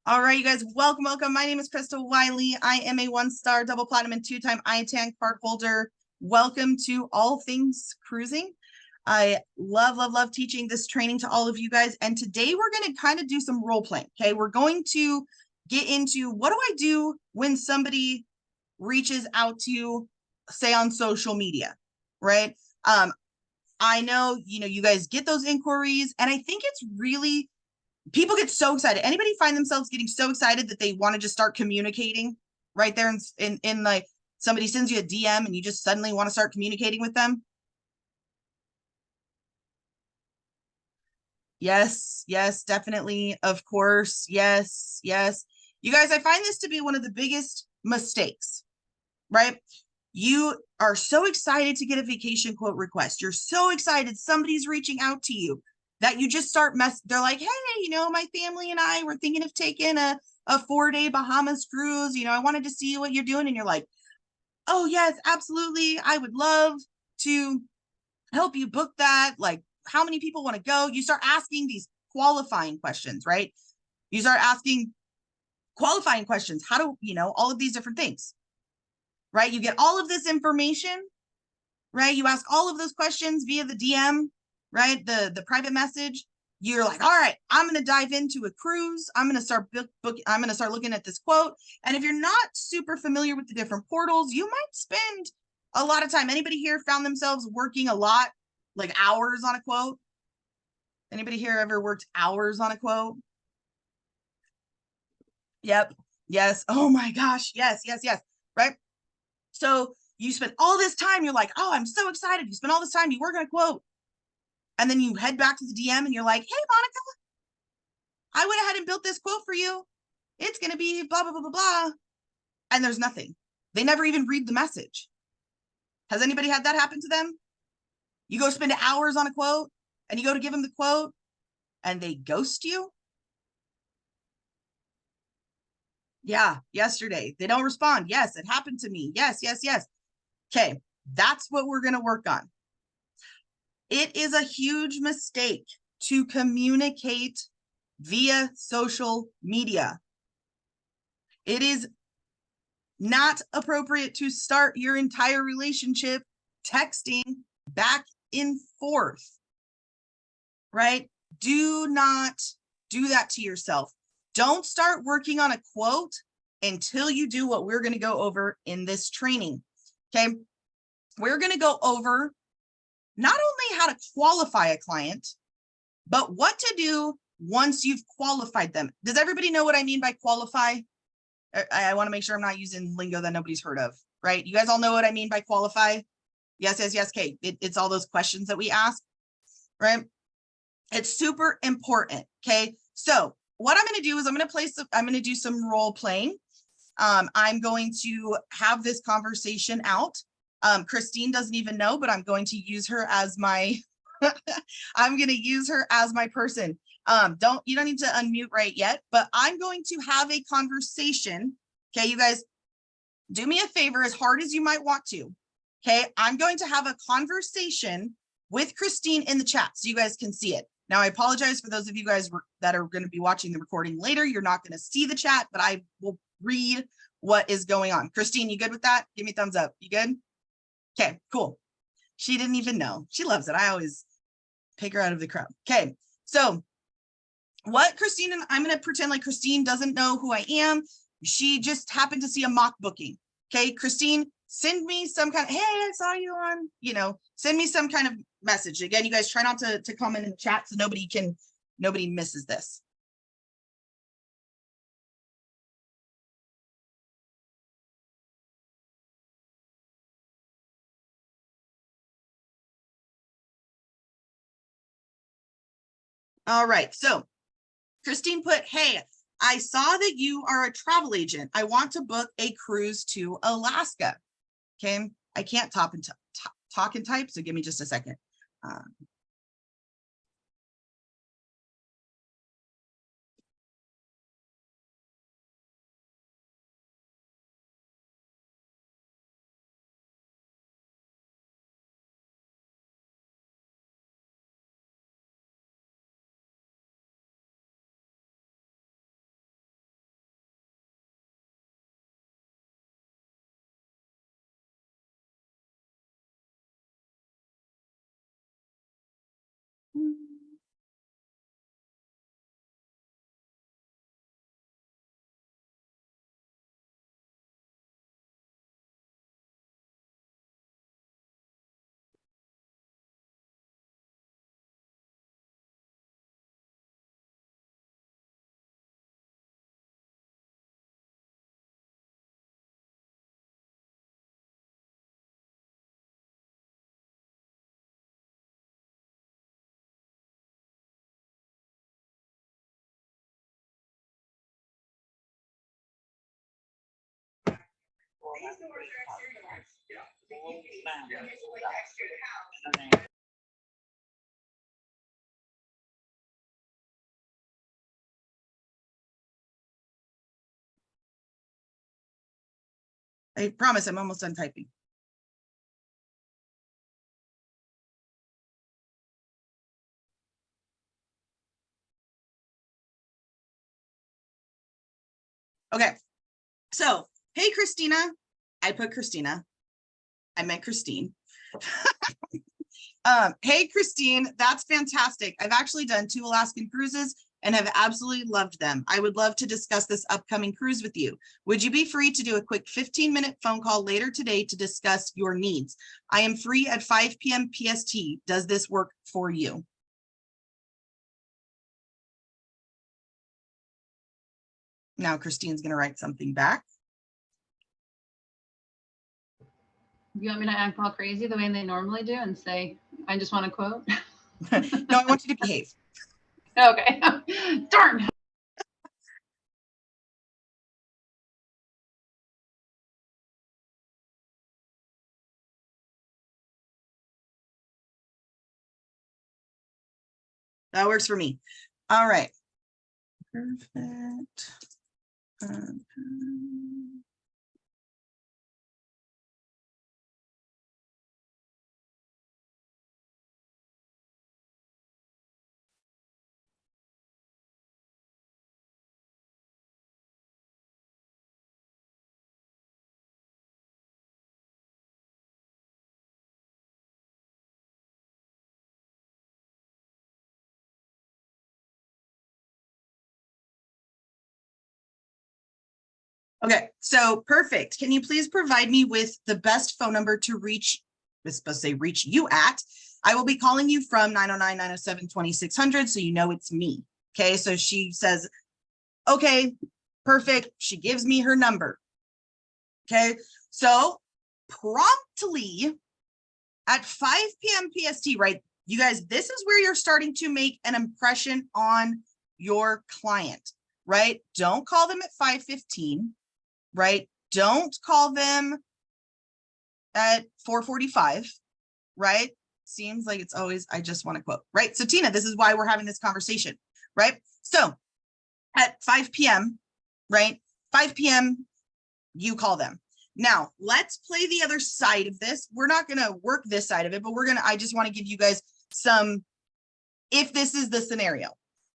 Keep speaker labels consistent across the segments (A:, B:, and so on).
A: All right, you guys, welcome, welcome. My name is Crystal Wiley. I am a one-star double platinum and two-time ITAN card holder. Welcome to All Things Cruising. I love, love, love teaching this training to all of you guys. And today we're going to kind of do some role playing. Okay, we're going to get into what do I do when somebody reaches out to you, say on social media, right? I know, you guys get those inquiries, and I think it's really people get so excited. Anybody find themselves getting so excited that they want to just start communicating right there in like somebody sends you a DM and you just suddenly want to start communicating with them? Yes, yes, definitely. Of course. Yes, yes. You guys, I find this to be one of the biggest mistakes, right? You are so excited to get a vacation quote request. You're so excited somebody's reaching out to you that you just start they're like, hey, my family and I were thinking of taking a 4-day Bahamas cruise. I wanted to see what you're doing. And you're like, oh yes, absolutely. I would love to help you book that. Like, how many people want to go? You start asking these qualifying questions, right? You start asking qualifying questions. How do, all of these different things, right? You get all of this information, right? You ask all of those questions via the DM, right? The private message. You're like, all right, I'm going to dive into a cruise. I'm going to start I'm going to start looking at this quote. And if you're not super familiar with the different portals, you might spend a lot of time. Anybody here found themselves working a lot, like hours on a quote? Anybody here ever worked hours on a quote? Yep. Yes. Oh my gosh. Yes, yes, yes. Right. So you spend all this time, you're like, oh, I'm so excited. You spend all this time, you work on a quote. And then you head back to the DM and you're like, hey, Monica, I went ahead and built this quote for you. It's going to be blah, blah, blah, blah, blah. And there's nothing. They never even read the message. Has anybody had that happen to them? You go spend hours on a quote and you go to give them the quote and they ghost you. Yeah, yesterday. They don't respond. Yes, it happened to me. Yes, yes, yes. Okay, that's what we're going to work on. It is a huge mistake to communicate via social media. It is not appropriate to start your entire relationship texting back and forth, right? Do not do that to yourself. Don't start working on a quote until you do what we're going to go over in this training. Okay. We're going to go over not only how to qualify a client, but what to do once you've qualified them. Does everybody know what I mean by qualify? I want to make sure I'm not using lingo that nobody's heard of, right? You guys all know what I mean by qualify? Yes, yes, yes. Okay. It's all those questions that we ask, right? It's super important. Okay. So what I'm going to do is I'm going to do some role playing. I'm going to have this conversation out. Christine doesn't even know, but I'm going to use her as my, I'm going to use her as my person. You don't need to unmute right yet, but I'm going to have a conversation. Okay, you guys, do me a favor, as hard as you might want to. Okay, I'm going to have a conversation with Christine in the chat so you guys can see it. Now, I apologize for those of you guys that are going to be watching the recording later. You're not going to see the chat, but I will read what is going on. Christine, you good with that? Give me a thumbs up. You good? Okay, cool. She didn't even know. She loves it. I always pick her out of the crowd. Okay, so what Christine and I'm going to pretend like Christine doesn't know who I am. She just happened to see a mock booking. Okay, Christine, send me some kind of, hey, I saw you on, send me some kind of message. Again, you guys try not to comment in the chat so nobody misses this. All right, so Christine put, hey, I saw that you are a travel agent. I want to book a cruise to Alaska. Okay, I can't talk and type, so give me just a second. I promise I'm almost done typing. Okay, so hey, Christina. I put Christina. I meant Christine. Hey, Christine, that's fantastic. I've actually done 2 Alaskan cruises and have absolutely loved them. I would love to discuss this upcoming cruise with you. Would you be free to do a quick 15-minute phone call later today to discuss your needs? I am free at 5 p.m. PST. Does this work for you? Now Christine's going to write something back.
B: You want me to act all crazy the way they normally do and say, I just want to quote?
A: No, I want you to behave.
B: Okay. Darn.
A: That works for me. All right. Perfect. Okay, so perfect. Can you please provide me with the best phone number to reach, it's supposed to say reach you at? I will be calling you from 909-907-2600, so you know it's me. Okay, so she says, okay, perfect. She gives me her number. Okay, so promptly at 5 p.m. PST, right? You guys, this is where you're starting to make an impression on your client, right? Don't call them at 5:15. Right? Don't call them at 4:45, right? Seems like it's always, I just want to quote, right? So Tina, this is why we're having this conversation, right? So at 5 p.m., right? 5 p.m., you call them. Now, let's play the other side of this. We're not going to work this side of it, but I just want to give you guys some, if this is the scenario,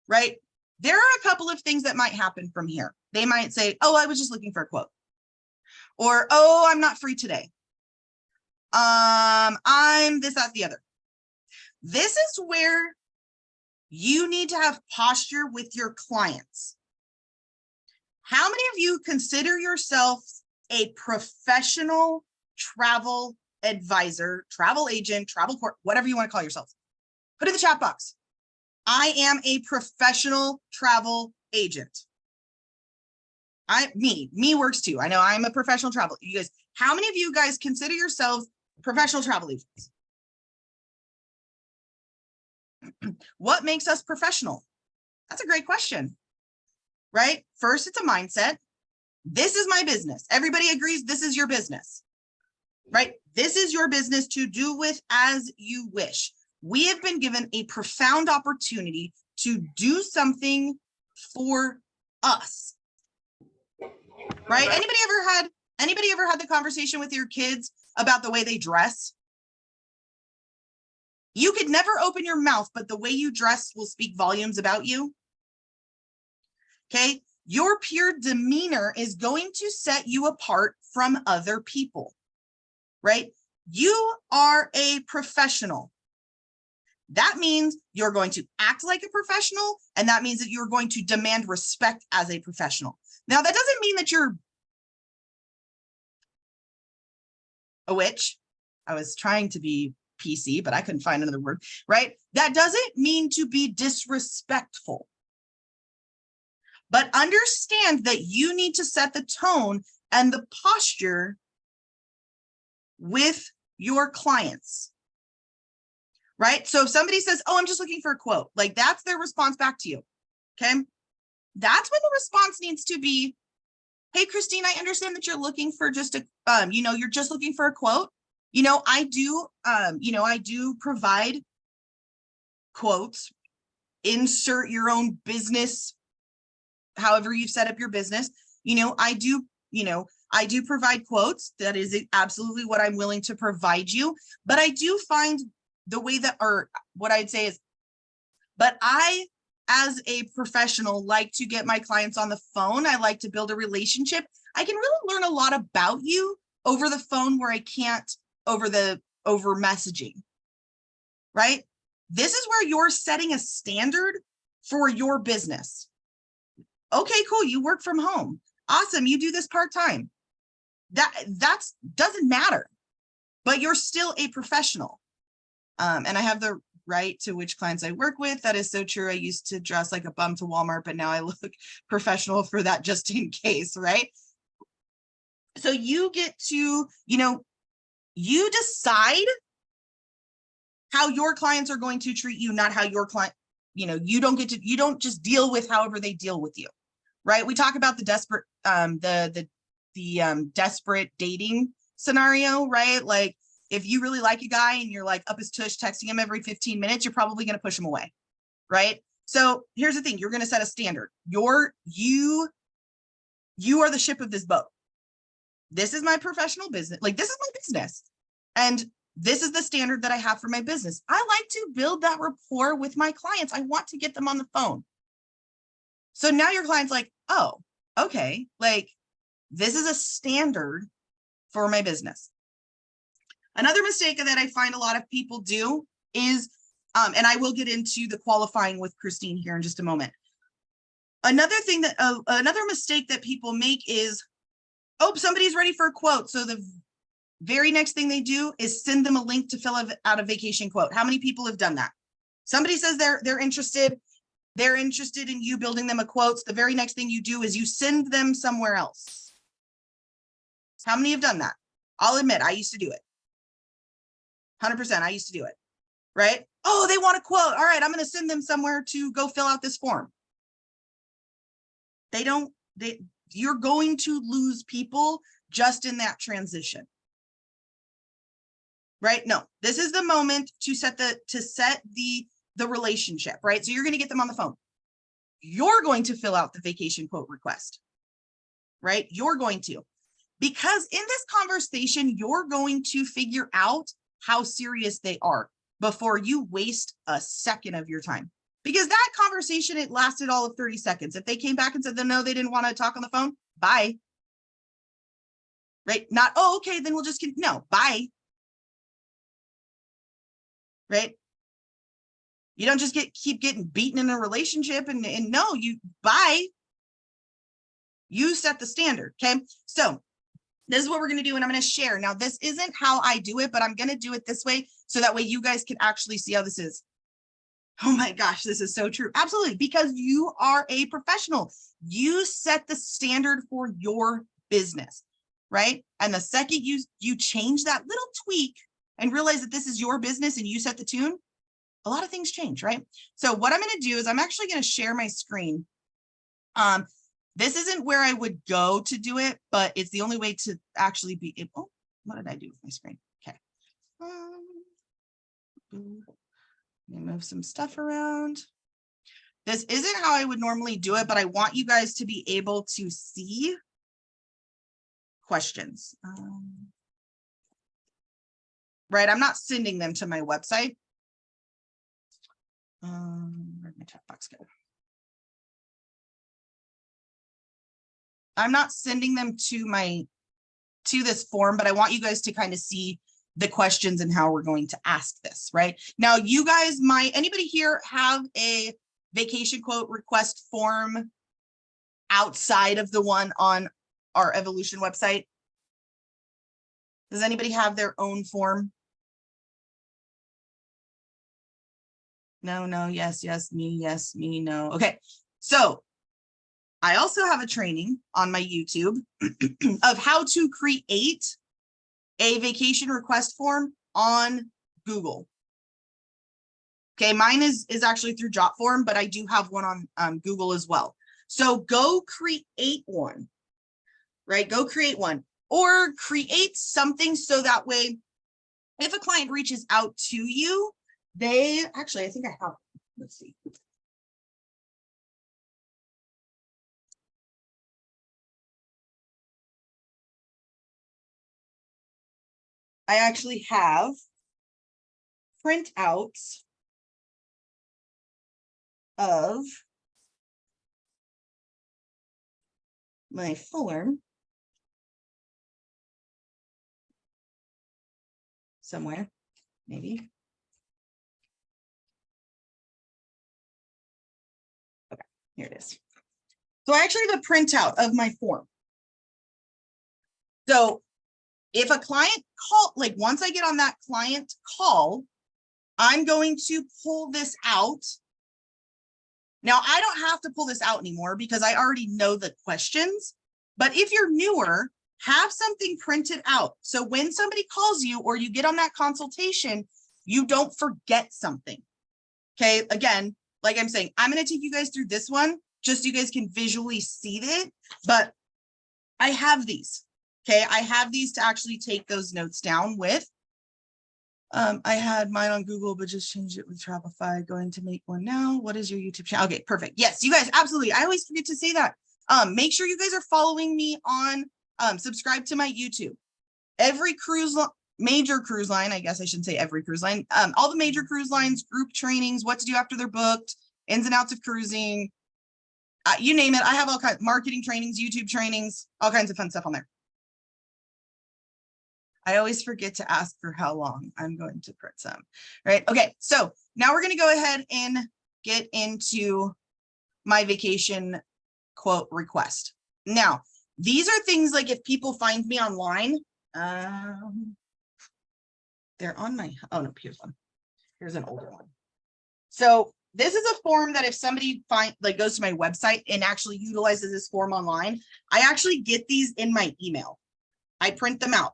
A: right? There are a couple of things that might happen from here. They might say, oh, I was just looking for a quote. Or, oh, I'm not free today. I'm this, that, the other. This is where you need to have posture with your clients. How many of you consider yourself a professional travel advisor, travel agent, travel court, whatever you want to call yourself? Put in the chat box. I am a professional travel agent. Me works too. I know I'm a professional travel. You guys, how many of you guys consider yourselves professional travel agents? What makes us professional? That's a great question, right? First, it's a mindset. This is my business. Everybody agrees this is your business, right? This is your business to do with as you wish. We have been given a profound opportunity to do something for us. Right? Anybody ever had the conversation with your kids about the way they dress? You could never open your mouth, but the way you dress will speak volumes about you. Okay? Your pure demeanor is going to set you apart from other people. Right? You are a professional. That means you're going to act like a professional, and that means that you're going to demand respect as a professional. Now, that doesn't mean that you're a witch. I was trying to be PC, but I couldn't find another word, right? That doesn't mean to be disrespectful. But understand that you need to set the tone and the posture with your clients, right? So if somebody says, oh, I'm just looking for a quote, like that's their response back to you, okay? That's when the response needs to be, hey, Christine, I understand that you're looking for just a, you're just looking for a quote. I do provide quotes. Insert your own business, however you've set up your business. I do provide quotes. That is absolutely what I'm willing to provide you. But I do find the way that, or what I'd say is, but I, as a professional, like to get my clients on the phone. I like to build a relationship. I can really learn a lot about you over the phone where I can't over messaging, right? This is where you're setting a standard for your business. Okay, cool. You work from home. Awesome. You do this part-time. That's doesn't matter, but you're still a professional. And I have the right to which clients I work with. That is so true. I used to dress like a bum to Walmart, but now I look professional for that just in case, right? So you get to, you decide how your clients are going to treat you, not how your client, you don't just deal with however they deal with you, right? We talk about the desperate, desperate dating scenario, right? Like if you really like a guy and you're like up his tush texting him every 15 minutes, you're probably going to push him away, right? So here's the thing, you're going to set a standard. You are the ship of this boat. This is my professional business. Like this is my business. And this is the standard that I have for my business. I like to build that rapport with my clients. I want to get them on the phone. So now your client's like, oh, okay. Like this is a standard for my business. Another mistake that I find a lot of people do is, and I will get into the qualifying with Christine here in just a moment. Another mistake that people make is, oh, somebody's ready for a quote. So the very next thing they do is send them a link to fill out a vacation quote. How many people have done that? Somebody says they're interested in you building them a quote. The very next thing you do is you send them somewhere else. How many have done that? I'll admit, I used to do it. 100%, I used to do it, right? Oh, they want a quote. All right, I'm going to send them somewhere to go fill out this form. You're going to lose people just in that transition. Right? No, this is the moment to set the relationship, right? So you're going to get them on the phone. You're going to fill out the vacation quote request, right? You're going to, because in this conversation, you're going to figure out how serious they are before you waste a second of your time. Because that conversation, it lasted all of 30 seconds. If they came back and said, no, they didn't want to talk on the phone, bye. Right? Not, oh, okay, then we'll just, no, bye. Right? You don't just keep getting beaten in a relationship and no, bye. You set the standard. Okay. So this is what we're going to do. And I'm going to share. Now, this isn't how I do it, but I'm going to do it this way. So that way you guys can actually see how this is. Oh my gosh, this is so true. Absolutely. Because you are a professional. You set the standard for your business, right? And the second you change that little tweak and realize that this is your business and you set the tune, a lot of things change, right? So what I'm going to do is I'm actually going to share my screen. This isn't where I would go to do it, but it's the only way to actually be able. Oh, what did I do with my screen? Okay. Let me move some stuff around. This isn't how I would normally do it, but I want you guys to be able to see questions. Right, I'm not sending them to my website. Where'd my chat box go? I'm not sending them to this form, but I want you guys to kind of see the questions and how we're going to ask this, right? Now, you guys anybody here have a vacation quote request form outside of the one on our Evolution website? Does anybody have their own form? No, yes, me, no. Okay, so I also have a training on my YouTube of how to create a vacation request form on Google. Okay, mine is actually through Jotform, but I do have one on Google as well. So go create one. right? Go create one or create something so that way, if a client reaches out to you, they actually, I think I have, let's see. I actually have printouts of my form somewhere, maybe. Okay, here it is. So I actually have a printout of my form. So if a client like once I get on that client call, I'm going to pull this out. Now, I don't have to pull this out anymore because I already know the questions. But if you're newer, have something printed out. So when somebody calls you or you get on that consultation, you don't forget something. Okay, again, like I'm saying, I'm going to take you guys through this one just so you guys can visually see it. But I have these. Okay, I have these to actually take those notes down with. I had mine on Google, but just changed it with Shopify. Going to make one now. What is your YouTube channel? Okay, perfect. Yes, you guys, absolutely. I always forget to say that. Make sure you guys are following me on, subscribe to my YouTube. Every major cruise line, I guess I shouldn't say every cruise line, all the major cruise lines, group trainings, what to do after they're booked, ins and outs of cruising, you name it. I have all kinds of marketing trainings, YouTube trainings, all kinds of fun stuff on there. I always forget to ask for how long. I'm going to print some, right? Okay, so now we're going to go ahead and get into my vacation quote request. Now, these are things like if people find me online, they're on my, oh no, here's one. Here's an older one. So this is a form that if somebody goes to my website and actually utilizes this form online, I actually get these in my email. I print them out.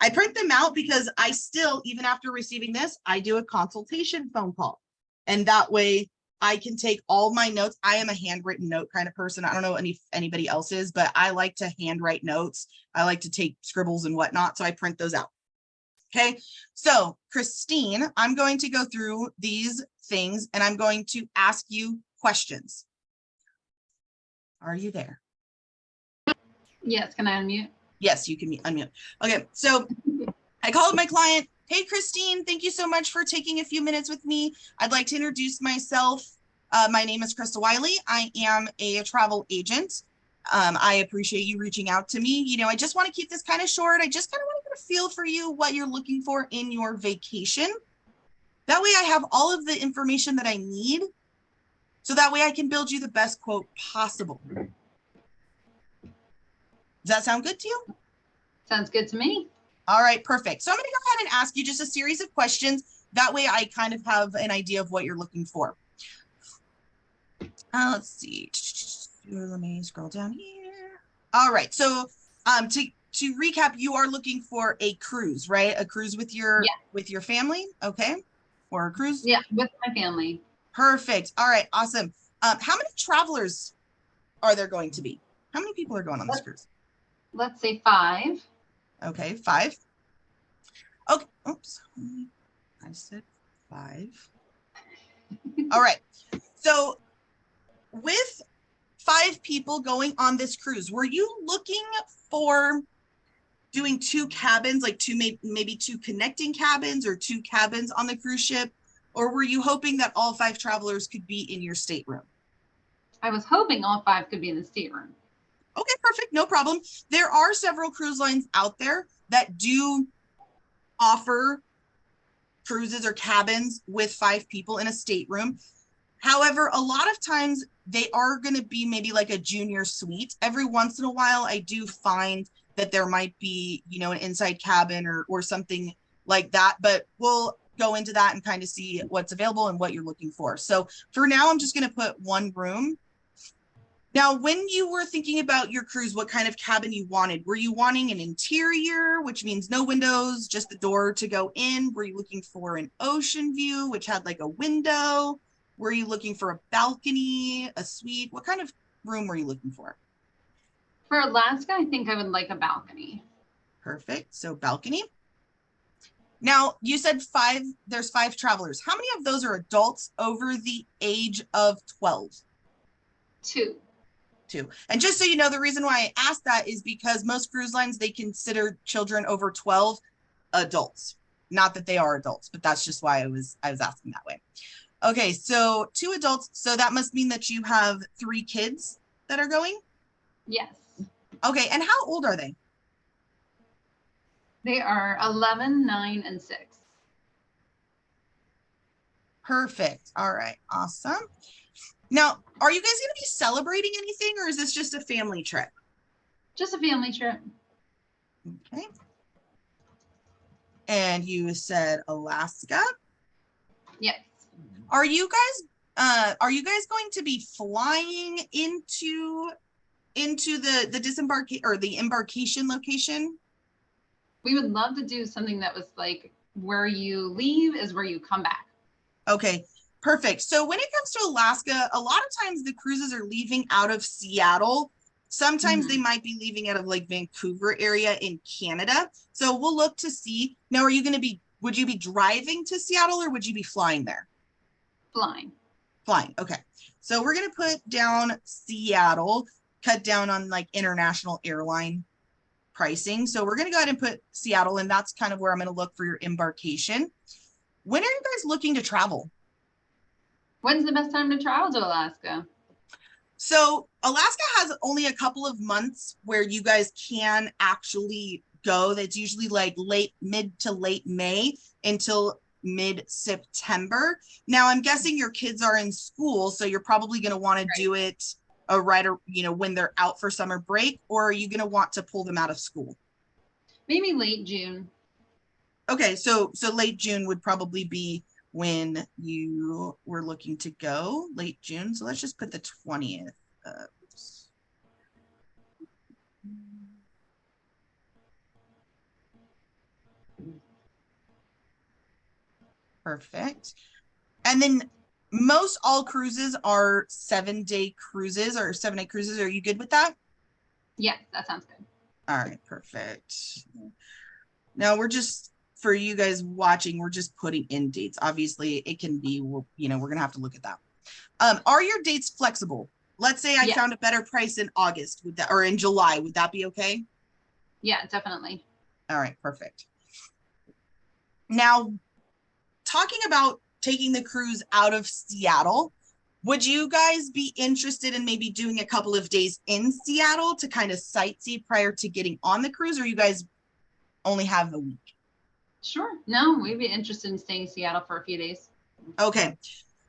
A: I print them out because I still, even after receiving this, I do a consultation phone call. And that way I can take all my notes. I am a handwritten note kind of person. I don't know anybody else is, but I like to handwrite notes. I like to take scribbles and whatnot. So I print those out. Okay. So Christine, I'm going to go through these things and I'm going to ask you questions. Are you there?
B: Yes, can I unmute?
A: Yes, you can unmute. Okay, so I called my client. Hey, Christine, thank you so much for taking a few minutes with me. I'd like to introduce myself. My name is Krista Wiley. I am a travel agent. I appreciate you reaching out to me. You know, I just want to keep this kind of short. I just kind of want to get a feel for you, what you're looking for in your vacation. That way I have all of the information that I need. So that way I can build you the best quote possible. Does that sound good to you?
B: Sounds good to me.
A: All right, perfect. So I'm going to go ahead and ask you just a series of questions. That way I kind of have an idea of what you're looking for. Let's see. Let me scroll down here. All right. So to recap, you are looking for a cruise, right? A cruise with your family, okay? Or a cruise?
B: Yeah, with my family.
A: Perfect. All right, awesome. How many travelers are there going to be? How many people are going on this cruise?
B: Let's say 5.
A: Okay, 5. Okay, oops. I said 5. All right. So with 5 people going on this cruise, were you looking for doing 2 cabins, like maybe 2 connecting cabins or 2 cabins on the cruise ship? Or were you hoping that all 5 travelers could be in your stateroom?
B: I was hoping all 5 could be in the stateroom.
A: Okay, perfect. No problem. There are several cruise lines out there that do offer cruises or cabins with 5 people in a stateroom. However, a lot of times they are going to be maybe like a junior suite. Every once in a while, I do find that there might be, you know, an inside cabin or something like that, but we'll go into that and kind of see what's available and what you're looking for. So for now, I'm just going to put 1 room. Now, when you were thinking about your cruise, what kind of cabin you wanted? Were you wanting an interior, which means no windows, just the door to go in? Were you looking for an ocean view, which had like a window? Were you looking for a balcony, a suite? What kind of room were you looking for?
B: For Alaska, I think I would like a balcony.
A: Perfect. So balcony. Now, you said there's 5 travelers. How many of those are adults over the age of 12?
B: 2.
A: 2. And just so you know, the reason why I asked that is because most cruise lines, they consider children over 12 adults. Not that they are adults, but that's just why I was asking that way. Okay, so 2 adults. So that must mean that you have 3 kids that are going?
B: Yes.
A: Okay, and how old are they?
B: They are 11, 9, and 6.
A: Perfect. All right, awesome. Now, are you guys going to be celebrating anything, or is this just a family trip?
B: Just a family trip.
A: Okay. And you said Alaska.
B: Yes.
A: Are you guys going to be flying into the disembarkation or the embarkation location?
B: We would love to do something that was like where you leave is where you come back.
A: Okay, perfect. So when it comes to Alaska, a lot of times the cruises are leaving out of Seattle. Sometimes they might be leaving out of like Vancouver area in Canada. So we'll look to see. Now, would you be driving to Seattle or would you be flying there?
B: Flying.
A: Flying. Okay. So we're going to put down Seattle, cut down on like international airline pricing. So we're going to go ahead and put Seattle, and that's kind of where I'm going to look for your embarkation. When are you guys looking to travel?
B: When's the best time to travel to Alaska?
A: So Alaska has only a couple of months where you guys can actually go. That's usually like mid to late May until mid-September. Now I'm guessing your kids are in school, so you're probably going to want to do it when they're out for summer break, or are you going to want to pull them out of school?
B: Maybe late June.
A: Okay, so late June would probably be when you were looking to go, late June. So let's just put the 20th. Perfect. And then most all cruises are 7-day cruises or 7-day cruises. Are you good with that?
B: Yes, that sounds good.
A: All right, perfect. Now for you guys watching, we're just putting in dates. Obviously, it can be, we're going to have to look at that. Are your dates flexible? Let's say I found a better price in August, or in July. Would that be okay?
B: Yeah, definitely.
A: All right, perfect. Now, talking about taking the cruise out of Seattle, would you guys be interested in maybe doing a couple of days in Seattle to kind of sightsee prior to getting on the cruise, or you guys only have the week?
B: Sure. No, we'd be interested in staying in Seattle for a few days.
A: Okay.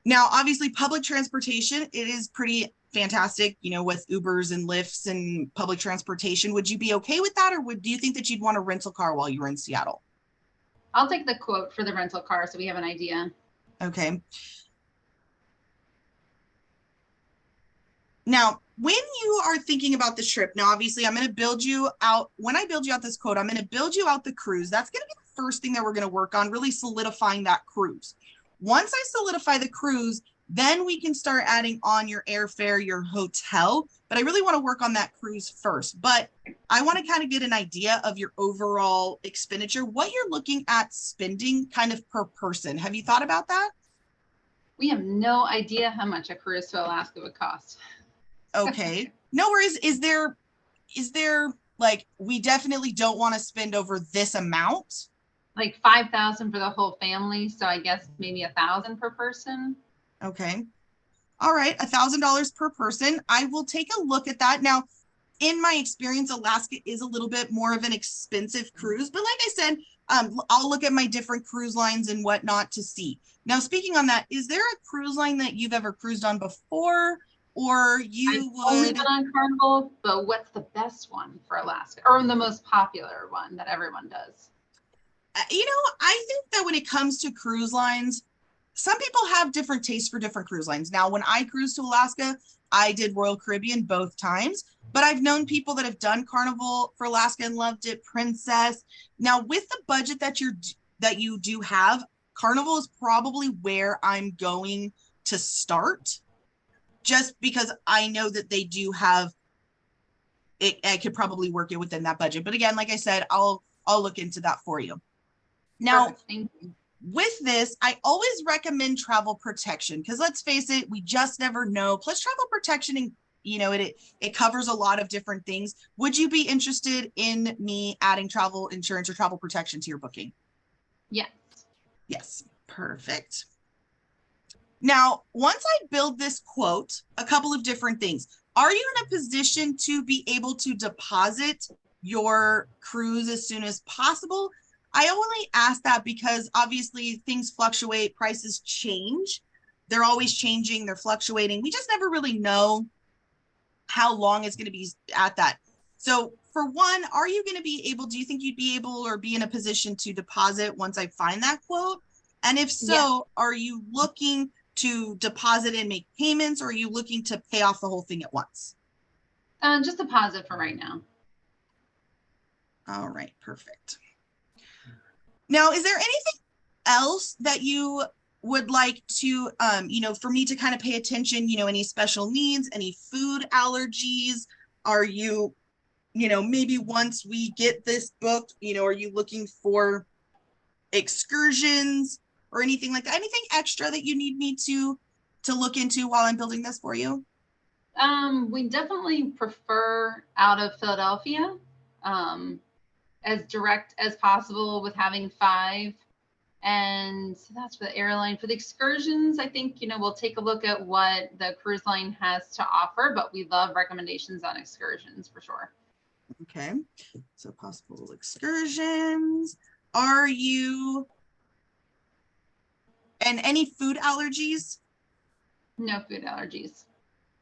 A: Now, obviously, public transportation, it is pretty fantastic, with Ubers and Lyfts and public transportation. Would you be okay with that, or do you think that you'd want a rental car while you were in Seattle?
B: I'll take the quote for the rental car so we have an idea.
A: Okay. Now, when you are thinking about this trip, now, obviously, I'm going to build you out. When I build you out this quote, I'm going to build you out the cruise. That's going to be the first thing that we're going to work on, really solidifying that cruise. Once I solidify the cruise, then we can start adding on your airfare, your hotel. But I really want to work on that cruise first. But I want to kind of get an idea of your overall expenditure, what you're looking at spending kind of per person. Have you thought about that?
B: We have no idea how much a cruise to Alaska would cost.
A: Okay. No worries. Is there like, we definitely don't want to spend over this amount?
B: Like 5,000 for the whole family. So I guess maybe 1,000 per person.
A: Okay. All right. $1,000 per person. I will take a look at that. Now, in my experience, Alaska is a little bit more of an expensive cruise, but like I said, I'll look at my different cruise lines and whatnot to see. Now, speaking on that, is there a cruise line that you've ever cruised on before? Or
B: I've only been on Carnival, but what's the best one for Alaska, or the most popular one that everyone does?
A: I think that when it comes to cruise lines, some people have different tastes for different cruise lines. Now, when I cruised to Alaska, I did Royal Caribbean both times, but I've known people that have done Carnival for Alaska and loved it, Princess. Now, with the budget that you do have, Carnival is probably where I'm going to start, just because I know that they do have I could probably work it within that budget. But again, like I said, I'll look into that for you. Now,
B: Perfect. Thank you.
A: with this, I always recommend travel protection because let's face it, we just never know. Plus, travel protection, and it covers a lot of different things. Would you be interested in me adding travel insurance or travel protection to your booking?
B: Yes.
A: Yes, perfect. Now, once I build this quote, a couple of different things. Are you in a position to be able to deposit your cruise as soon as possible? I only ask that because obviously things fluctuate, prices change. They're always changing, they're fluctuating. We just never really know how long it's going to be at that. So for one, are you going to be able, do you think you'd be able or be in a position to deposit once I find that quote? And if so,
B: Yeah.
A: are you looking to deposit and make payments, or are you looking to pay off the whole thing at once?
B: Just deposit for right now.
A: All right, perfect. Now, is there anything else that you would like to, for me to kind of pay attention, any special needs, any food allergies? Are you, maybe once we get this booked, are you looking for excursions or anything like that? Anything extra that you need me to look into while I'm building this for you?
B: We definitely prefer out of Philadelphia, as direct as possible with having 5. And so that's for the airline. For the excursions, I think, we'll take a look at what the cruise line has to offer, but we love recommendations on excursions for sure.
A: Okay, so possible excursions. Are you, and any food allergies?
B: No food allergies,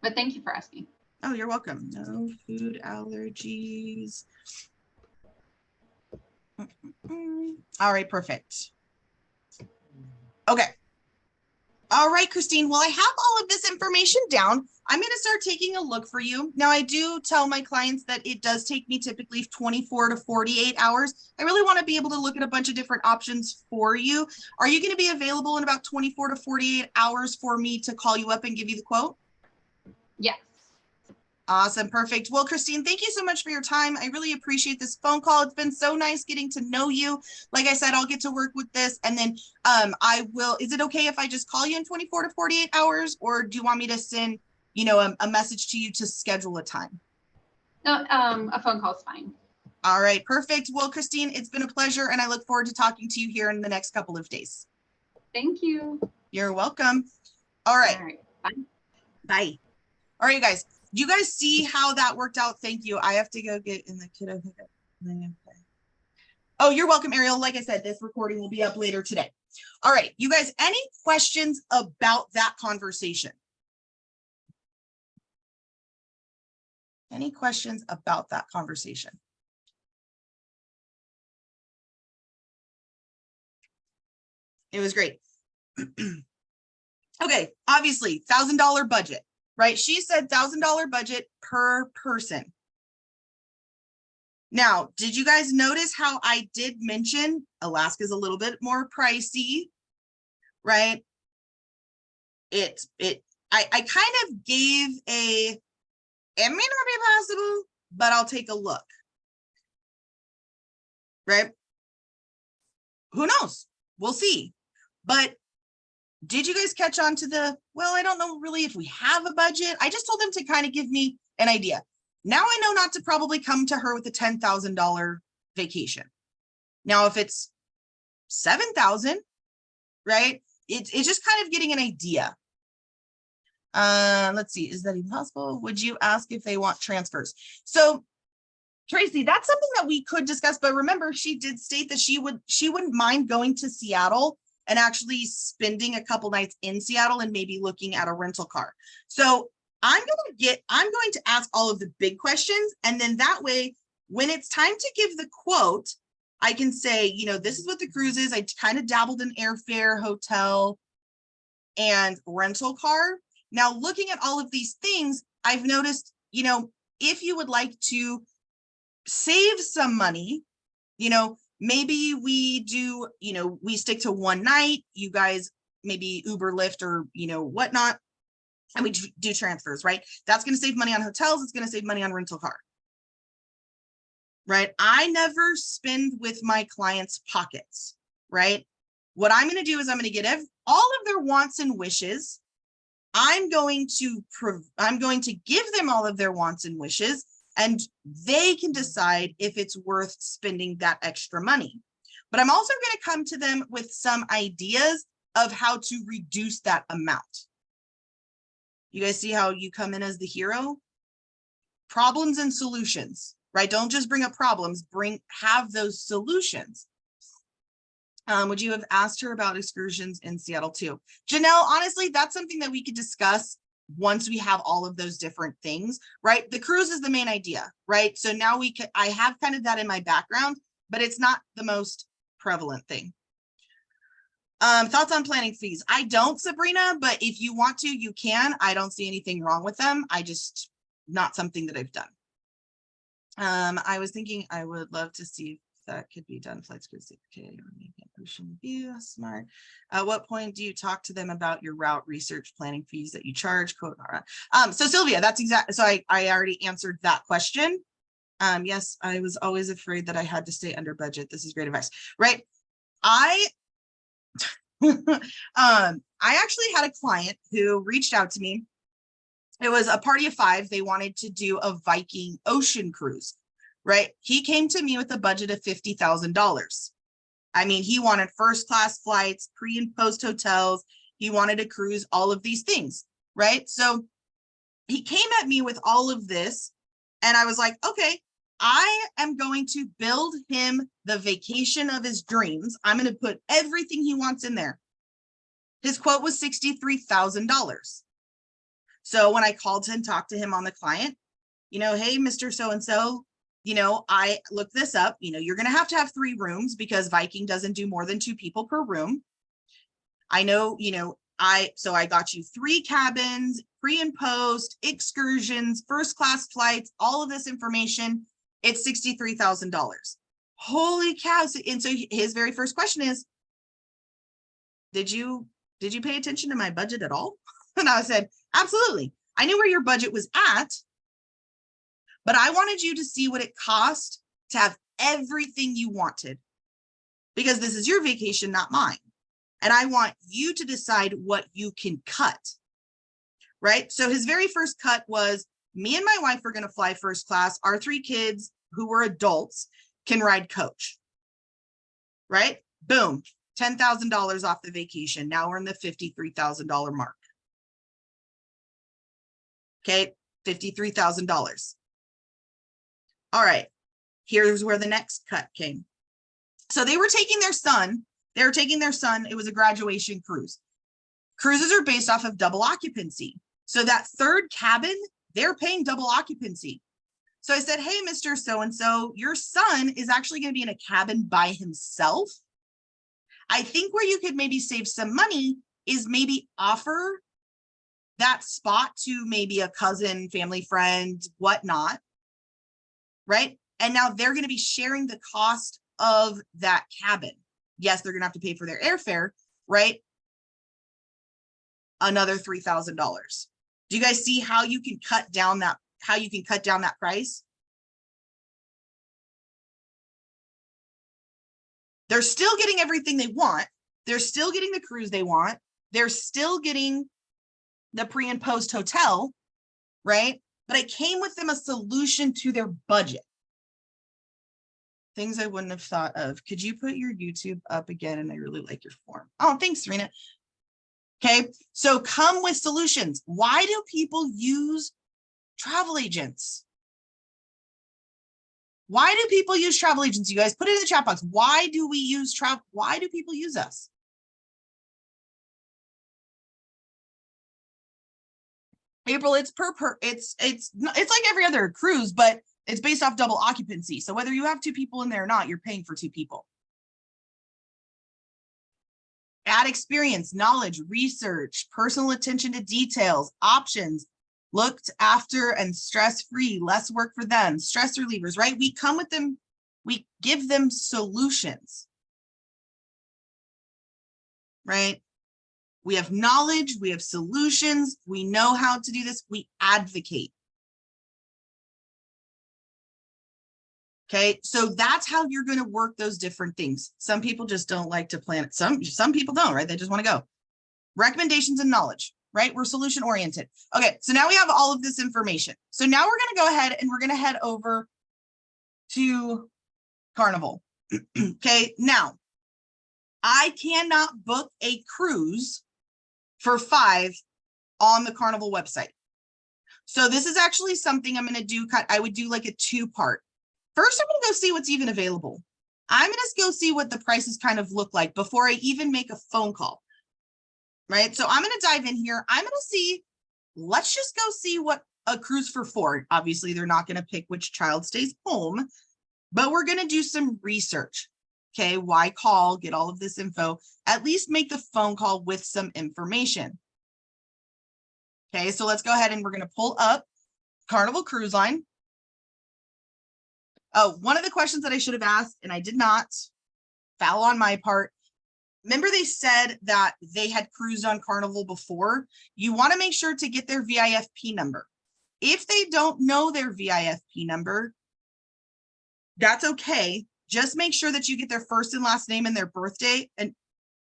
B: but thank you for asking.
A: Oh, you're welcome. No food allergies. All right, perfect. Okay. All right, Christine. Well, I have all of this information down. I'm going to start taking a look for you. Now, I do tell my clients that it does take me typically 24 to 48 hours. I really want to be able to look at a bunch of different options for you. Are you going to be available in about 24 to 48 hours for me to call you up and give you the quote?
B: Yes.
A: Awesome. Perfect. Well, Christine, thank you so much for your time. I really appreciate this phone call. It's been so nice getting to know you. Like I said, I'll get to work with this, and then I will, is it okay if I just call you in 24 to 48 hours, or do you want me to send, a message to you to schedule a time?
B: No, a phone call is fine.
A: All right. Perfect. Well, Christine, it's been a pleasure, and I look forward to talking to you here in the next couple of days.
B: Thank you.
A: You're welcome. All right.
B: All right. Bye.
A: Bye. All right, you guys. Do you guys see how that worked out? Thank you. I have to go get in the kiddo hookup. Oh, you're welcome, Ariel. Like I said, this recording will be up later today. All right, you guys, any questions about that conversation? Any questions about that conversation? It was great. Okay, obviously, $1,000 budget, right? She said $1,000 budget per person. Now, did you guys notice how I did mention Alaska's a little bit more pricey, right? I kind of gave it may not be possible, but I'll take a look, right? Who knows? We'll see. But did you guys catch on to well, I don't know really if we have a budget. I just told them to kind of give me an idea. Now I know not to probably come to her with a $10,000 vacation. Now, if it's 7,000, right? It's just kind of getting an idea. Let's see. Is that even possible? Would you ask if they want transfers? So Tracy, that's something that we could discuss, but remember, she did state that she wouldn't mind going to Seattle and actually spending a couple nights in Seattle and maybe looking at a rental car. So I'm going to ask all of the big questions. And then that way, when it's time to give the quote, I can say, this is what the cruise is. I kind of dabbled in airfare, hotel, and rental car. Now, looking at all of these things, I've noticed, if you would like to save some money, maybe we do, we stick to one night, you guys maybe Uber, Lyft, or, whatnot, and we do transfers, right? That's going to save money on hotels. It's going to save money on rental car. right? I never spend with my clients' pockets, right? What I'm going to do is I'm going to get all of their wants and wishes. I'm going to give them all of their wants and wishes, and they can decide if it's worth spending that extra money. But I'm also going to come to them with some ideas of how to reduce that amount. You guys see how you come in as the hero? Problems and solutions, right? Don't just bring up problems, have those solutions. Would you have asked her about excursions in Seattle too? Janelle, honestly, that's something that we could discuss once we have all of those different things, right? The cruise is the main idea, right? So now I have kind of that in my background, but it's not the most prevalent thing. Thoughts on planning fees? I don't, Sabrina, but if you want to, you can. I don't see anything wrong with them. Not something that I've done. I was thinking I would love to see if that could be done. Flights could see, okay, ocean view, smart. At what point do you talk to them about your route research planning fees that you charge? Quote, so Sylvia, that's exactly, so I already answered that question. Yes, I was always afraid that I had to stay under budget. This is great advice, right? I actually had a client who reached out to me. It was a party of 5. They wanted to do a Viking ocean cruise, right? He came to me with a budget of $50,000. I mean, he wanted first class flights, pre and post hotels. He wanted a cruise, all of these things, right? So he came at me with all of this, and I was like, okay, I am going to build him the vacation of his dreams. I'm going to put everything he wants in there. His quote was $63,000. So when I called and talked to him on the client, hey, Mr. So-and-so, I looked this up, you're going to have 3 rooms because Viking doesn't do more than 2 people per room. I know, so I got you 3 cabins, pre and post, excursions, first class flights, all of this information. It's $63,000. Holy cow. And so his very first question is, did you pay attention to my budget at all? And I said, absolutely. I knew where your budget was at, but I wanted you to see what it cost to have everything you wanted, because this is your vacation, not mine. And I want you to decide what you can cut, right? So his very first cut was, me and my wife are going to fly first class. Our 3 kids who were adults can ride coach, right? Boom, $10,000 off the vacation. Now we're in the $53,000 mark. Okay, $53,000. All right, here's where the next cut came. So they were taking their son. It was a graduation cruise. Cruises are based off of double occupancy. So that 3rd cabin, they're paying double occupancy. So I said, hey, Mr. So-and-so, your son is actually going to be in a cabin by himself. I think where you could maybe save some money is maybe offer that spot to maybe a cousin, family friend, whatnot, right? And now they're going to be sharing the cost of that cabin. Yes, they're going to have to pay for their airfare, right? Another $3,000. Do you guys see how you can cut down that price? They're still getting everything they want. They're still getting the cruise they want. They're still getting the pre and post hotel, right? But I came with them a solution to their budget. Things I wouldn't have thought of. Could you put your YouTube up again? And I really like your form. Oh, thanks, Serena. Okay, so come with solutions. Why do people use travel agents? Why do people use travel agents? You guys put it in the chat box. Why do we use travel? Why do people use us? April, it's like every other cruise, but it's based off double occupancy. So whether you have 2 people in there or not, you're paying for 2 people. Add experience, knowledge, research, personal attention to details, options, looked after and stress-free, less work for them, stress relievers, right? We come with them, we give them solutions, right? We have knowledge, we have solutions, we know how to do this, we advocate. Okay, so that's how you're going to work those different things. Some people just don't like to plan it. Some people don't, right? They just want to go. Recommendations and knowledge, right? We're solution oriented. Okay, so now we have all of this information. So now we're going to go ahead and we're going to head over to Carnival. Okay, now I cannot book a cruise for 5 on the Carnival website. So this is actually something I'm going to do. I would do like a 2-part. First, I'm going to go see what's even available. I'm going to go see what the prices kind of look like before I even make a phone call, right? So I'm going to dive in here. I'm going to see, let's just go see what a cruise for 4. Obviously, they're not going to pick which child stays home, but we're going to do some research. Okay, why call, get all of this info, at least make the phone call with some information. Okay, so let's go ahead and we're going to pull up Carnival Cruise Line. Oh, one of the questions that I should have asked, and I did not, foul on my part. Remember they said that they had cruised on Carnival before? You want to make sure to get their VIFP number. If they don't know their VIFP number, that's okay. Just make sure that you get their first and last name and their birthday, and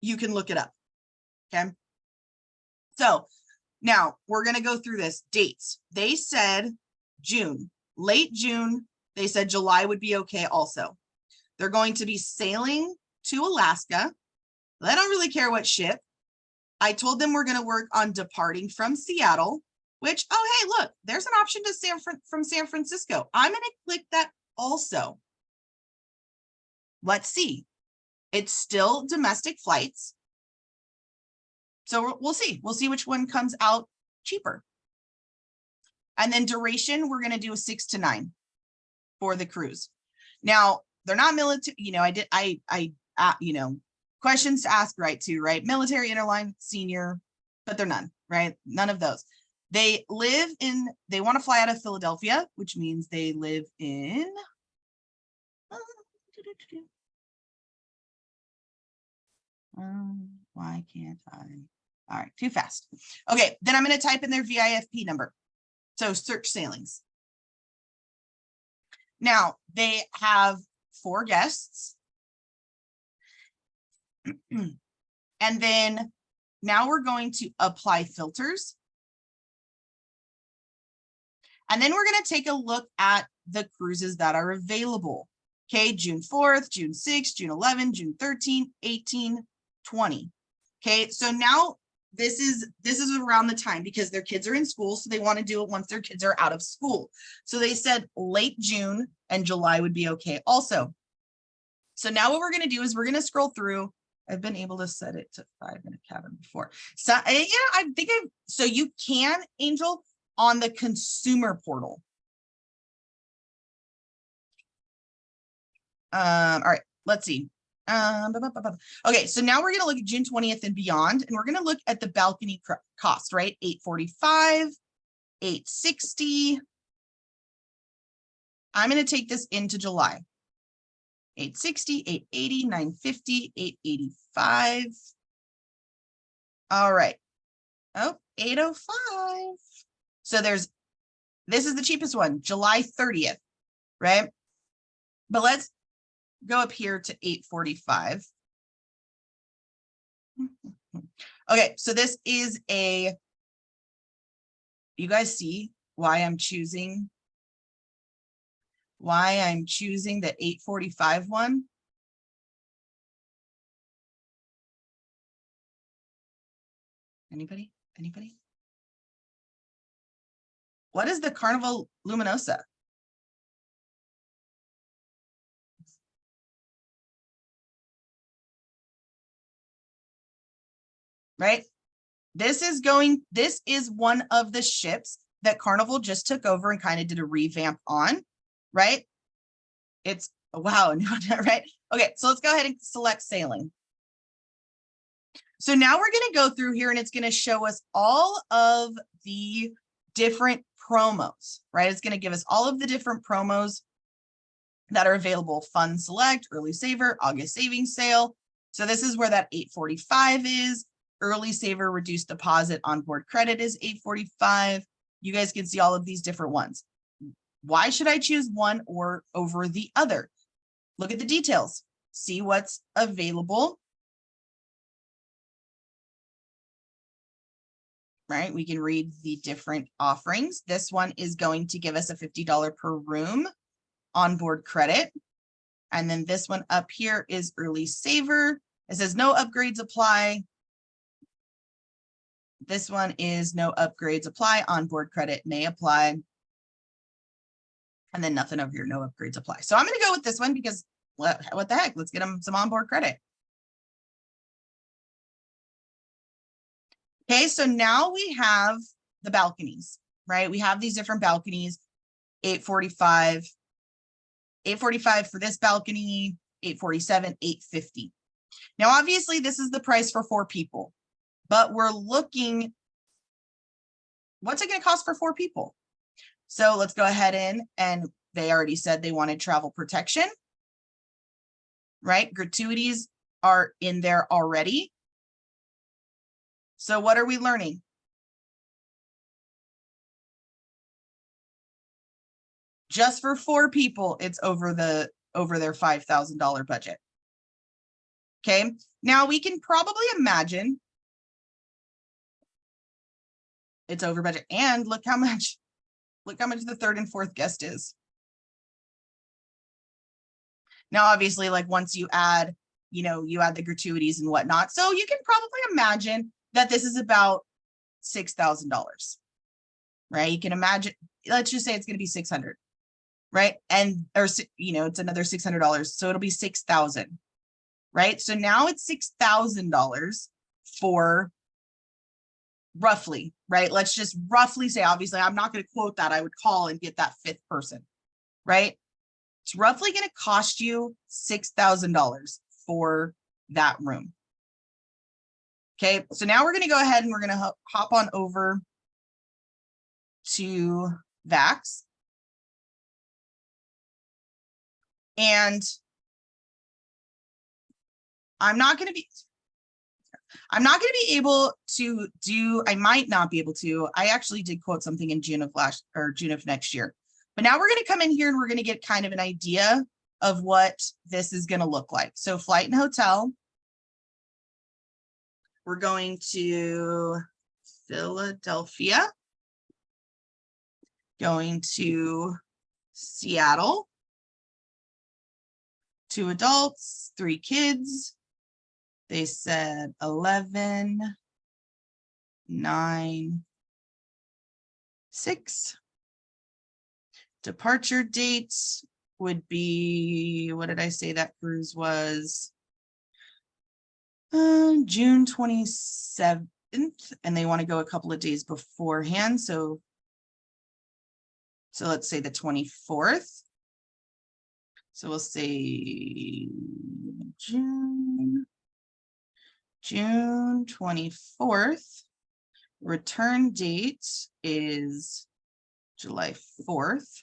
A: you can look it up. Okay. So now we're going to go through this. Dates. They said June, late June. They said July would be okay also. They're going to be sailing to Alaska. I don't really care what ship. I told them we're going to work on departing from Seattle, which, oh, hey, look, there's an option to from San Francisco. I'm going to click that also. Let's see. It's still domestic flights. So we'll see. We'll see which one comes out cheaper. And then duration, we're going to do a 6 to 9 for the cruise. Now, they're not military, you know, questions to ask right to, right? Military, interline, senior, but they're none, right? None of those. They live in, they want to fly out of Philadelphia, which means they live in, why can't I? All right, too fast. Okay, then I'm going to type in their VIFP number. So search sailings. Now they have 4 guests. And then now we're going to apply filters. And then we're going to take a look at the cruises that are available. Okay, June 4th, June 6th, June 11th, June 13th, 18, 20. Okay, so now this is around the time because their kids are in school, so they want to do it once their kids are out of school. So they said late June and July would be okay also. So now what we're going to do is we're going to scroll through. I've been able to set it to 5 in a cabin before. So yeah, I think so you can, Angel, on the consumer portal. All right, let's see. Okay, so now we're going to look at June 20th and beyond, and we're going to look at the balcony cost, right? $845, $860. I'm going to take this into July. $860, $880, $950, $885. All right. Oh, $805. So this is the cheapest one, July 30th, right? But let's go up here to $845. Okay, so this is you guys see why I'm choosing the 845 one? Anybody? What is the Carnival Luminosa? Right? This is one of the ships that Carnival just took over and kind of did a revamp on, right? It's, wow, right? Okay, so let's go ahead and select sailing. So now we're going to go through here and it's going to show us all of the different promos, right? It's going to give us all of the different promos that are available. Fund Select, Early Saver, August Savings Sale. So this is where that 845 is. Early Saver Reduced Deposit Onboard Credit is 845. You guys can see all of these different ones. Why should I choose one or over the other? Look at the details, see what's available. Right, we can read the different offerings. This one is going to give us a $50 per room onboard credit. And then this one up here is early saver. It says no upgrades apply. This one is no upgrades apply. Onboard credit may apply. And then nothing over here, no upgrades apply. So I'm going to go with this one because what the heck? Let's get them some onboard credit. Okay, so now we have the balconies, right? We have these different balconies, 845 for this balcony, 847, 850. Now, obviously, this is the price for 4 people, but we're looking, what's it going to cost for 4 people? So let's go ahead and they already said they wanted travel protection, right? Gratuities are in there already. So what are we learning? Just for 4 people, it's over their $5,000 budget. Okay, now we can probably imagine it's over budget, and look how much the 3rd and 4th guest is. Now, obviously, like once you add, you add the gratuities and whatnot. So you can probably imagine that this is about $6,000, right? You can imagine, let's just say it's going to be 600, right? And, or, it's another $600. So it'll be 6,000, right? So now it's $6,000 for roughly, right? Let's just roughly say, obviously, I'm not going to quote that. I would call and get that 5th person, right? It's roughly going to cost you $6,000 for that room. Okay, so now we're going to go ahead and we're going to hop on over to VAX. And I'm not going to be able to do, I might not be able to, I actually did quote something in June of next year. But now we're going to come in here and we're going to get kind of an idea of what this is going to look like. So flight and hotel. We're going to Philadelphia, going to Seattle, 2 adults, 3 kids. They said 11, 9, 6. Departure dates would be, what did I say that cruise was? June 27th, and they want to go a couple of days beforehand. So let's say the 24th. So we'll say June 24th. Return date is July 4th.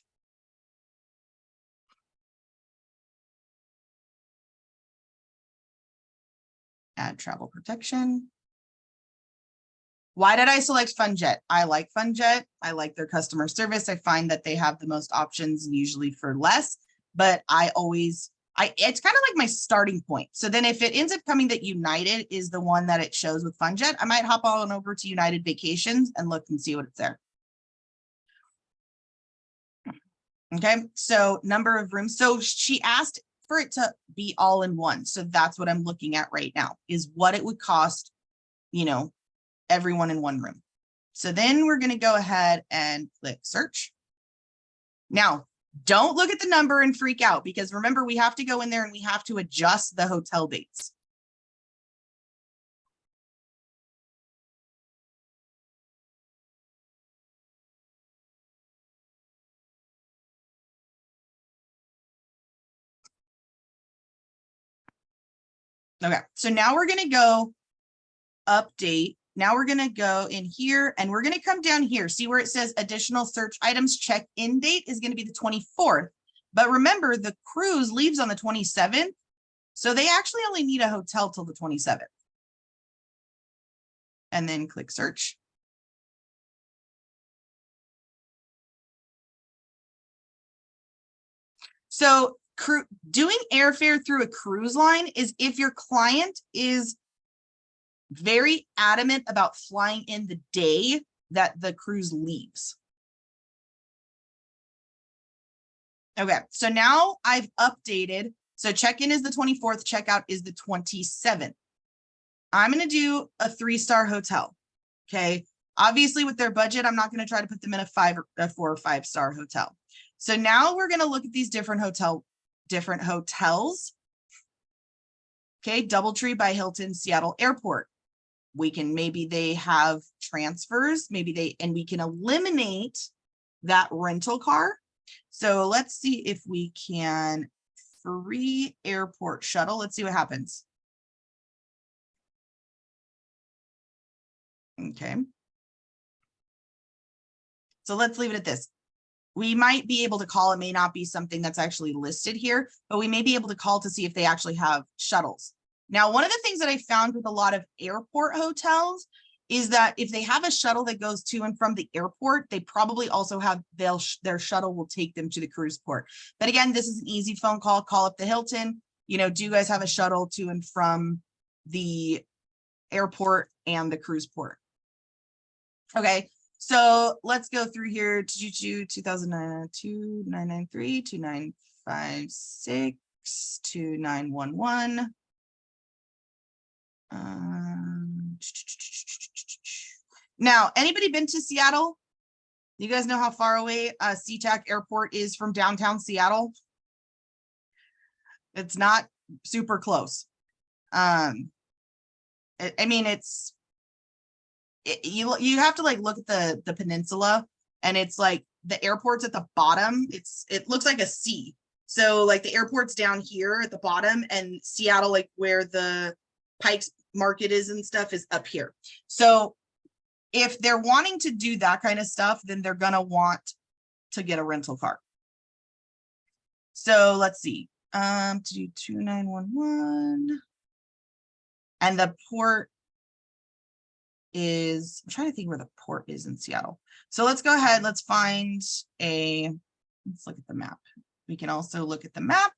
A: Add travel protection. Why did I select FunJet? I like FunJet. I like their customer service. I find that they have the most options, usually for less, but it's kind of like my starting point. So then if it ends up coming that United is the one that it shows with FunJet, I might hop on over to United Vacations and look and see what it's there. Okay, so number of rooms. So she asked for it to be all in one. So that's what I'm looking at right now, is what it would cost, everyone in one room. So then we're going to go ahead and click search. Now, don't look at the number and freak out, because remember, we have to go in there and we have to adjust the hotel dates. Okay, so now we're going to go update. Now we're going to go in here and we're going to come down here. See where it says additional search items, check-in date is going to be the 24th. But remember, the cruise leaves on the 27th. So they actually only need a hotel till the 27th. And then click search. So doing airfare through a cruise line is if your client is very adamant about flying in the day that the cruise leaves. Okay, so now I've updated. So check-in is the 24th, checkout is the 27th. I'm going to do a 3-star hotel. Okay, obviously with their budget, I'm not going to try to put them in a 4 or 5-star hotel. So now we're going to look at these different hotels. Okay, DoubleTree by Hilton, Seattle Airport. Maybe they have transfers, and we can eliminate that rental car. So let's see if we can free airport shuttle. Let's see what happens. Okay. So let's leave it at this. We might be able to call. It may not be something that's actually listed here, but we may be able to call to see if they actually have shuttles. Now, one of the things that I found with a lot of airport hotels is that if they have a shuttle that goes to and from the airport, they probably also have their shuttle will take them to the cruise port. But again, this is an easy phone call. Call up the Hilton. You know, do you guys have a shuttle to and from the airport and the cruise port? Okay. So let's go through here. 2009, 2993, 2956, 2911. Now, anybody been to Seattle? You guys know how far away SeaTac Airport is from downtown Seattle? It's not super close. I mean, you have to like look at the peninsula, and it's like the airport's at the bottom. It looks like a C. So like the airport's down here at the bottom, and Seattle, like where the Pikes Market is and stuff, is up here. So if they're wanting to do that kind of stuff, then they're gonna want to get a rental car. So let's see. To do 2911, and the port is, I'm trying to think where the port is in Seattle. So let's go ahead. Let's find let's look at the map. We can also look at the map.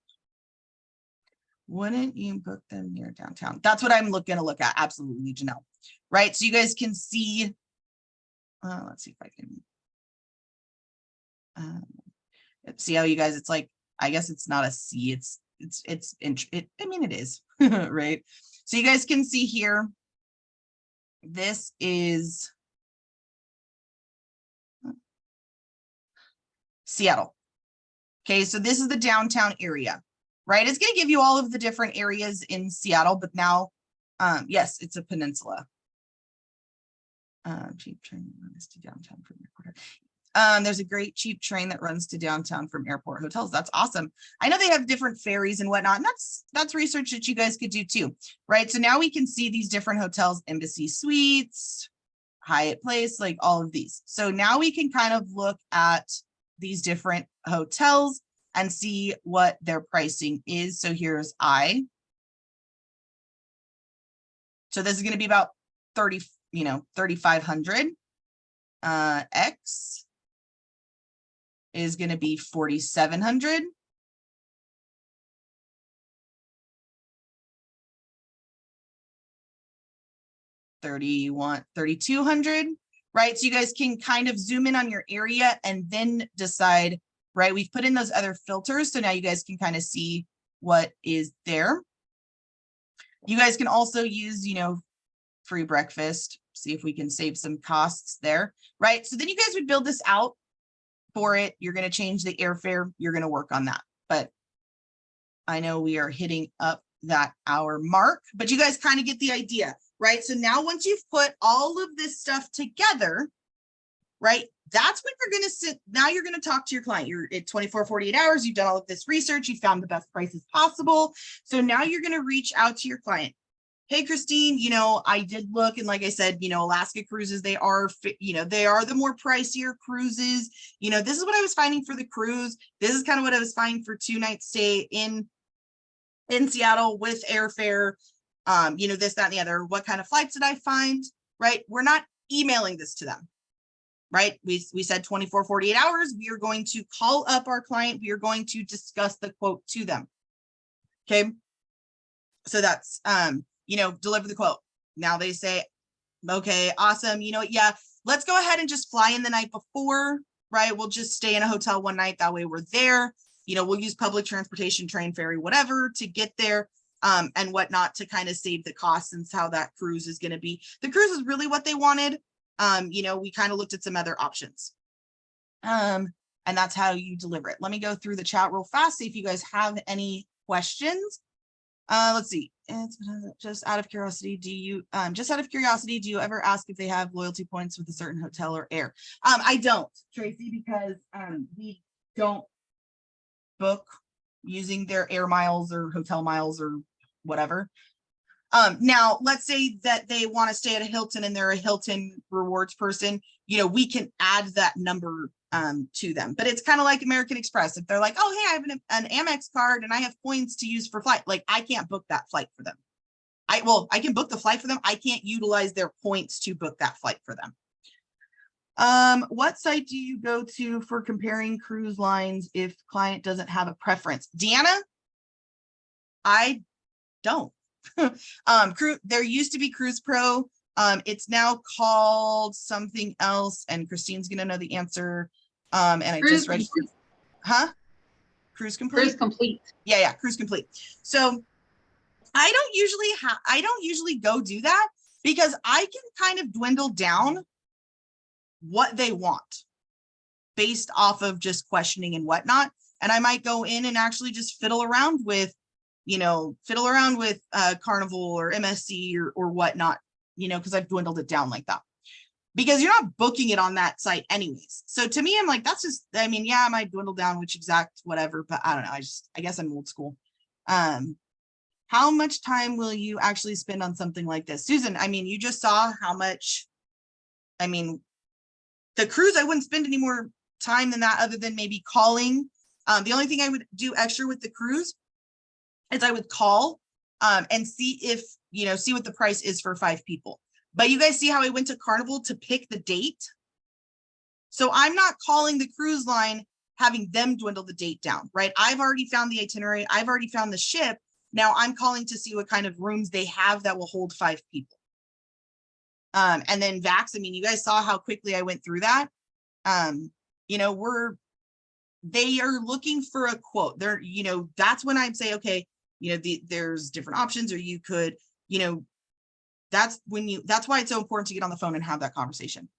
A: Wouldn't you book them near downtown? That's what I'm going to look at. Absolutely, Janelle. Right. So you guys can see. Let's see if I can see how you guys. It's like, I guess it's not a C. I mean, it is right. So you guys can see here. This is Seattle. Okay, so this is the downtown area, right? It's going to give you all of the different areas in Seattle, but now, yes, it's a peninsula. Cheap train that runs to downtown from airport. There's a great cheap train that runs to downtown from airport hotels. That's awesome. I know they have different ferries and whatnot, and that's research that you guys could do too, right? So now we can see these different hotels: Embassy Suites, Hyatt Place, like all of these. So now we can kind of look at these different hotels and see what their pricing is. So here's I. So this is going to be about 3,500. X is going to be 4,700. $3,200, right? So you guys can kind of zoom in on your area and then decide, right? We've put in those other filters, so now you guys can kind of see what is there. You guys can also use, free breakfast, see if we can save some costs there, right? So then you guys would build this out for it. You're going to change the airfare. You're going to work on that. But I know we are hitting up that hour mark, but you guys kind of get the idea, right? So now once you've put all of this stuff together, right, that's when you're going to sit. Now you're going to talk to your client. You're at 24, 48 hours. You've done all of this research. You found the best prices possible. So now you're going to reach out to your client. Hey, Christine, I did look, and like I said, Alaska cruises, they are the more pricier cruises. This is what I was finding for the cruise. This is kind of what I was finding for 2-night stay in Seattle with airfare, this, that, and the other. What kind of flights did I find, right? We're not emailing this to them. right? We said 24, 48 hours. We are going to call up our client. We are going to discuss the quote to them. Okay. So that's, deliver the quote. Now they say, okay, awesome. Yeah, let's go ahead and just fly in the night before, right? We'll just stay in a hotel one night. That way we're there. We'll use public transportation, train, ferry, whatever to get there, and whatnot to kind of save the costs and how that cruise is going to be. The cruise is really what they wanted. We kind of looked at some other options. And that's how you deliver it. Let me go through the chat real fast, see if you guys have any questions. Let's see. It's just out of curiosity, do you ever ask if they have loyalty points with a certain hotel or air? I don't, Tracy, because we don't book using their air miles or hotel miles or whatever. Now let's say that they want to stay at a Hilton and they're a Hilton rewards person, we can add that number to them, but it's kind of like American Express. If they're like, oh, hey, I have an Amex card and I have points to use for flight, like I can't book that flight for them. I can book the flight for them. I can't utilize their points to book that flight for them. What site do you go to for comparing cruise lines if client doesn't have a preference? Deanna, I don't. There used to be Cruise Pro. It's now called something else, and Christine's gonna know the answer. And I just registered. Huh? Cruise Complete?
B: Cruise Complete.
A: Yeah, Cruise Complete. So I don't usually go do that because I can kind of dwindle down what they want based off of just questioning and whatnot. And I might go in and actually just fiddle around with Carnival or MSC or whatnot, because I've dwindled it down like that. Because you're not booking it on that site anyways. So to me, I'm like, that's just, yeah, I might dwindle down which exact whatever, but I don't know. I guess I'm old school. How much time will you actually spend on something like this? Susan, you just saw how much, the cruise, I wouldn't spend any more time than that other than maybe calling. The only thing I would do extra with the cruise is I would call and see if, see what the price is for 5 people. But you guys see how I went to Carnival to pick the date? So I'm not calling the cruise line, having them dwindle the date down, right? I've already found the itinerary. I've already found the ship. Now I'm calling to see what kind of rooms they have that will hold 5 people. And then Vax, you guys saw how quickly I went through that. They are looking for a quote. They're, that's when I'd say, okay, there's different options, or you could, that's why it's so important to get on the phone and have that conversation.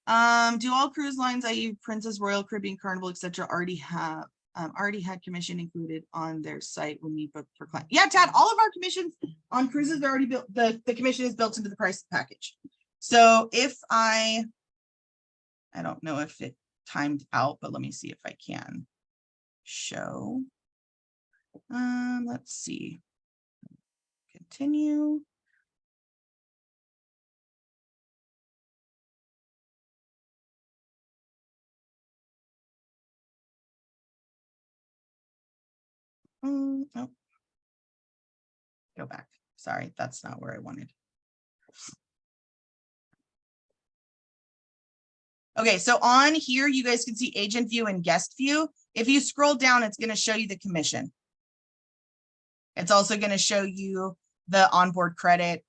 A: Do all cruise lines, i.e. Princess, Royal Caribbean, Carnival, etc., already had commission included on their site when you book for client? Yeah, Tad, all of our commissions on cruises are already built. The commission is built into the price of the package. So if I don't know if it timed out, but let me see if I can show. Let's see. Continue. Oh, go back. Sorry, that's not where I wanted. Okay, so on here, you guys can see agent view and guest view. If you scroll down, it's going to show you the commission. It's also going to show you the onboard credit.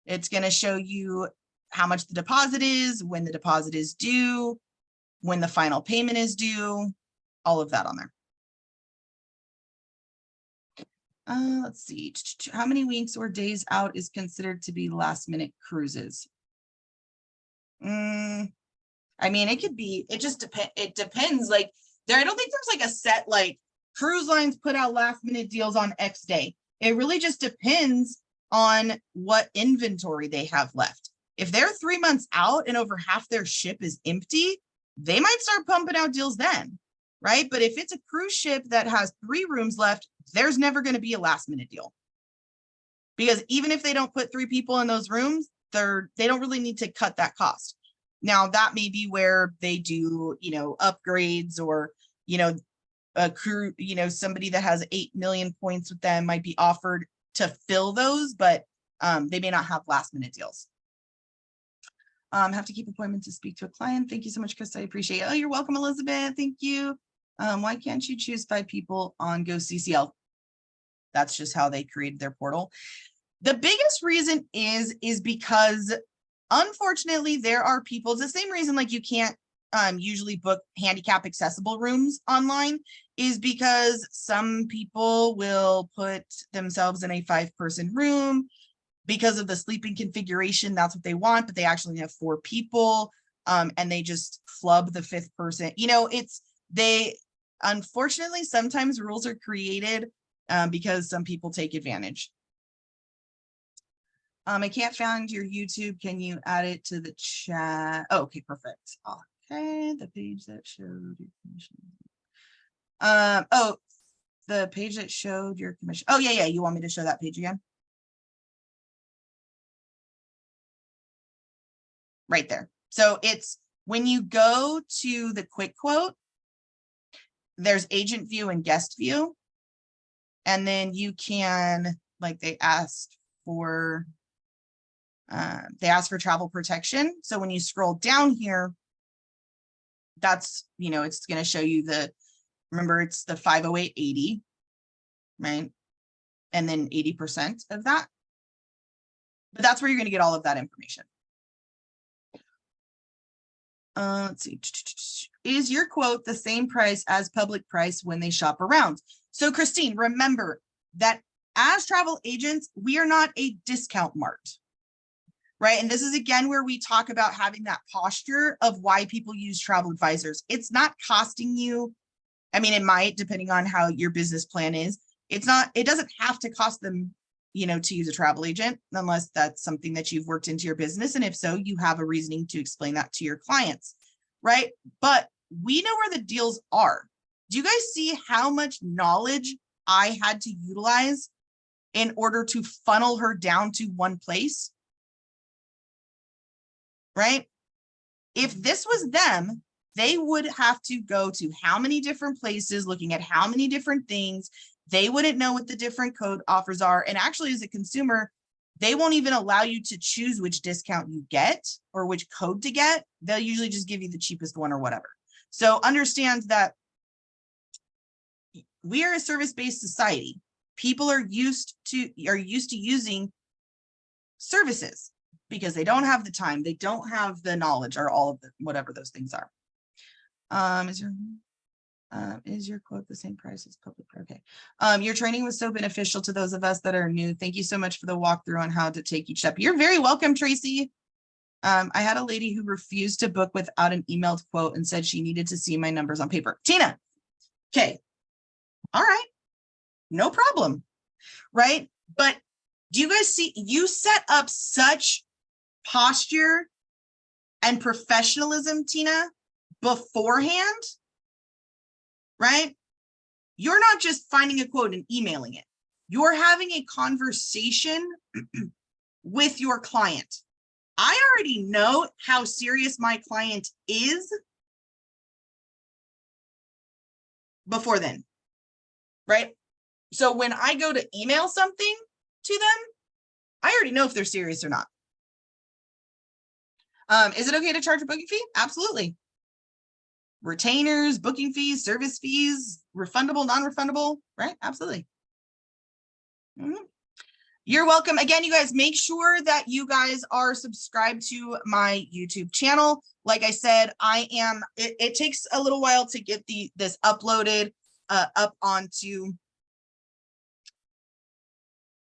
A: It's going to show you how much the deposit is, when the deposit is due, when the final payment is due, all of that on there. Let's see. How many weeks or days out is considered to be last minute cruises? It could be, it just depends. It depends. Like I don't think there's like a set, like cruise lines put out last minute deals on X day. It really just depends on what inventory they have left. If they're 3 months out and over half their ship is empty, they might start pumping out deals then, right? But if it's a cruise ship that has 3 rooms left, there's never going to be a last minute deal. Because even if they don't put 3 people in those rooms, they don't really need to cut that cost. Now that may be where they do, upgrades, or, a crew, somebody that has 8 million points with them might be offered to fill those, but they may not have last minute deals. Have to keep appointments to speak to a client. Thank you so much, Chris. I appreciate it. Oh, you're welcome, Elizabeth. Thank you. Why can't you choose 5 people on GoCCL? That's just how they created their portal. The biggest reason is because unfortunately there are people, it's the same reason like you can't usually book handicap accessible rooms online, is because some people will put themselves in a 5-person room because of the sleeping configuration. That's what they want, but they actually have 4 people and they just flub the 5th person. You know, unfortunately, sometimes rules are created because some people take advantage. I can't find your YouTube. Can you add it to the chat? Oh, okay, perfect. Okay, the page that showed your commission. Oh, the page that showed your commission. Oh, yeah. You want me to show that page again? Right there. So it's when you go to the quick quote, there's agent view and guest view. And then you can, like they asked for travel protection. So when you scroll down here, that's, you know, it's going to show you remember it's the 508.80, right? And then 80% of that. But that's where you're going to get all of that information. Let's see. Is your quote the same price as public price when they shop around? So Christine, remember that as travel agents, we are not a discount mart, right? And this is again where we talk about having that posture of why people use travel advisors. It's not costing you. I mean, it might, depending on how your business plan is. It doesn't have to cost them, you know, to use a travel agent, unless that's something that you've worked into your business. And if so, you have a reasoning to explain that to your clients, right? But we know where the deals are. Do you guys see how much knowledge I had to utilize in order to funnel her down to one place? Right? If this was them, they would have to go to how many different places, looking at how many different things. They wouldn't know what the different code offers are. And actually, as a consumer, they won't even allow you to choose which discount you get or which code to get. They'll usually just give you the cheapest one or whatever. So understand that we are a service-based society. People are used to using services because they don't have the time, they don't have the knowledge, or all of the whatever those things are. Is your quote the same price as public? Okay. Your training was so beneficial to those of us that are new. Thank you so much for the walkthrough on how to take each step. You're very welcome, Tracy. I had a lady who refused to book without an emailed quote and said she needed to see my numbers on paper. Tina. Okay. All right. No problem. Right. But do you guys see, you set up such posture and professionalism, Tina, beforehand, right? You're not just finding a quote and emailing it. You're having a conversation with your client. I already know how serious my client is before then, right? So when I go to email something to them, I already know if they're serious or not. Is it okay to charge a booking fee? Absolutely. Retainers, booking fees, service fees, refundable, non-refundable, right? Absolutely. You're welcome. Again, you guys, make sure that you guys are subscribed to my YouTube channel. Like I said, it takes a little while to get this uploaded up onto